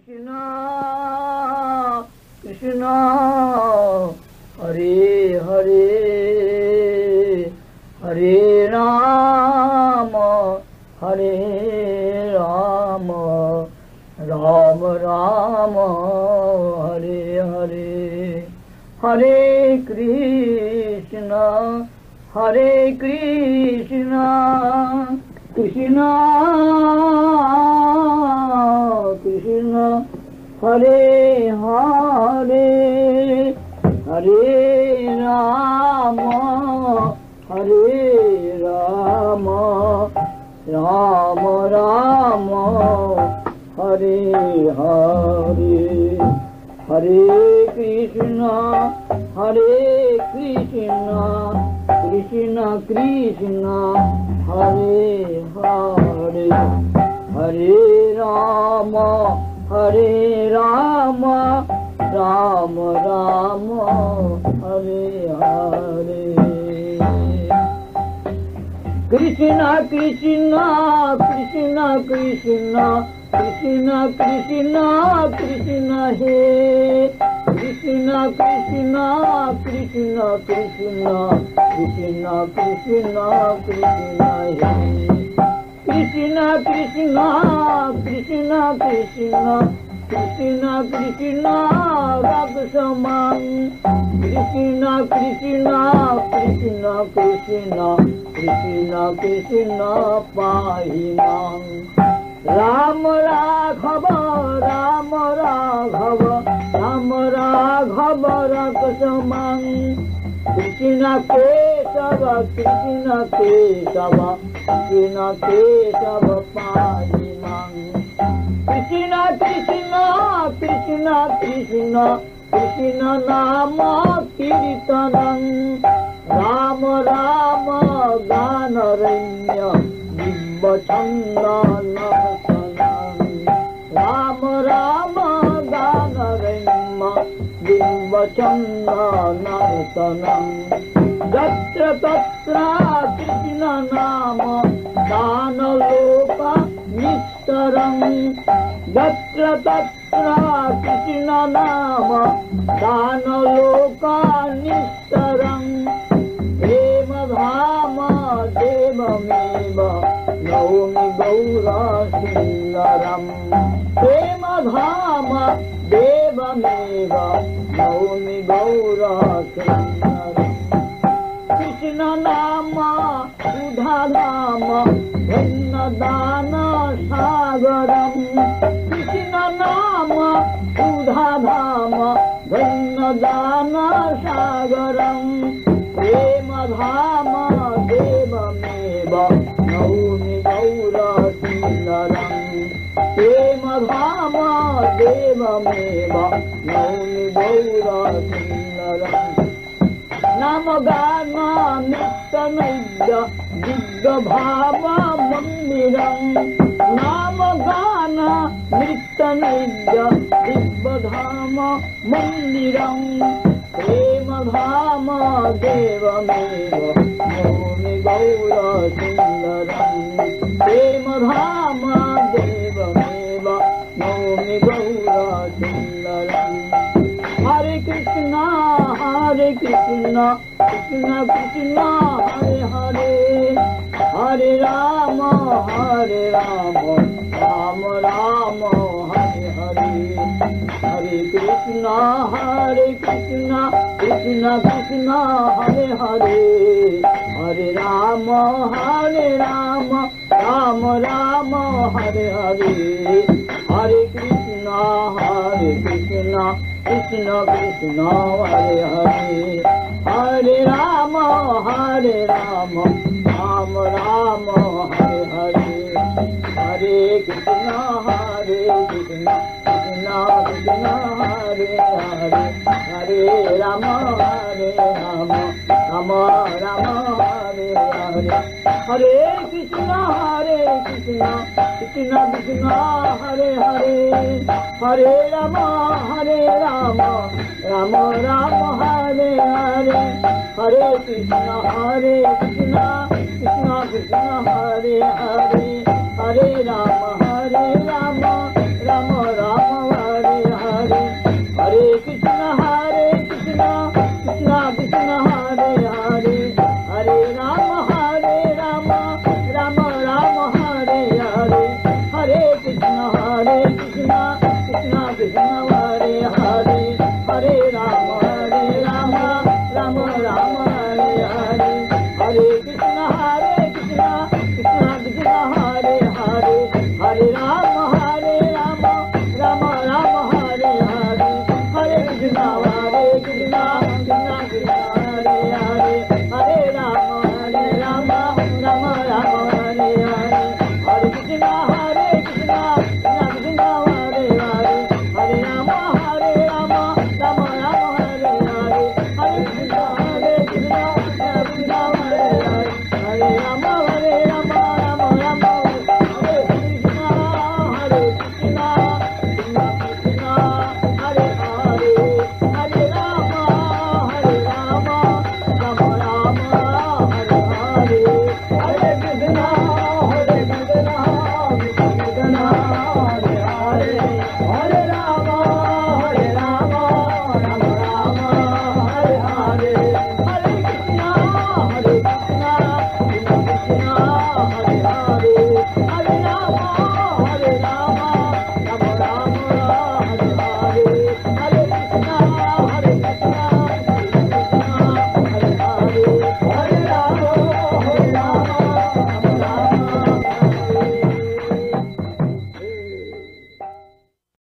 कृष्णा कृष्णा हरे हरे हरे राम हरे राम राम राम हरे हरे हरे कृष्णा कृष्णा कृष्णा हरे हरे हरे राम राम राम हरे हरे हरे कृष्णा कृष्णा कृष्णा हरे हरे हरे राम राम राम हरे हरे कृष्णा कृष्णा कृष्णा कृष्णा कृष्णा कृष्णा कृष्णा हे कृष्णा कृष्णा कृष्णा कृष्णा कृष्णा कृष्णा कृष्णा हे कृष्णा कृष्णा कृष्णा कृष्णा कृष्णा कृष्णा राग समान कृष्णा कृष्णा कृष्णा कृष्णा कृष्णा कृष्णा पाहि मां राम राघव राग समान कृष्णा केशव कृष्णा केशव पाहि मां कृष्णा कृष्णा कृष्णा कृष्णा कृष्ण नाम कीर्तनं राम राम गानरण्य बिम्बचन्दनरसनं राम राम गानरण्य बिम्बचन्दनरसनं यत्र तत्र कृष्ण नाम दानलोक निस्तरं यत्र तत्र कृष्ण नाम दानलोकानिस्तरं प्रेमधाम देवमेव नौमि गौरसुन्दरं प्रेमधाम देवमेव नौमि गौरसुन्दरं कृष्ण नाम सुधाधाम धन्यदान सागरं कृष्ण नाम सुधाधाम धन्यदान सागरं प्रेमधाम देवमेव नौमि गौरसुन्दरं प्रेमधाम देवमेव नौमि गौरसुन्दरं नाम गान नित्य दिग्भाव मंदिरं नाम गान नृत्य दिग्धाम मंदिरं प्रेमधाम देवमेव नौमि गौरसुन्दरं प्रेमधाम देवमेव नौमि गौरसुन्दरं हरे कृष्णा कृष्णा कृष्णा हरे हरे हरे राम राम राम हरे हरे हरे कृष्णा कृष्णा कृष्णा हरे हरे हरे राम राम राम हरे हरे हरे कृष्णा कृष्णा कृष्णा हरे हरे हरे राम राम राम हरे हरे हरे कृष्णा कृष्णा कृष्णा हरे हरे हरे राम राम राम हरे हरे हरे कृष्णा कृष्णा कृष्णा हरे हरे हरे राम राम राम हरे हरे हरे कृष्णा कृष्णा कृष्णा हरे हरे हरे राम राम राम कृष्ण कृष्ण हरे हरे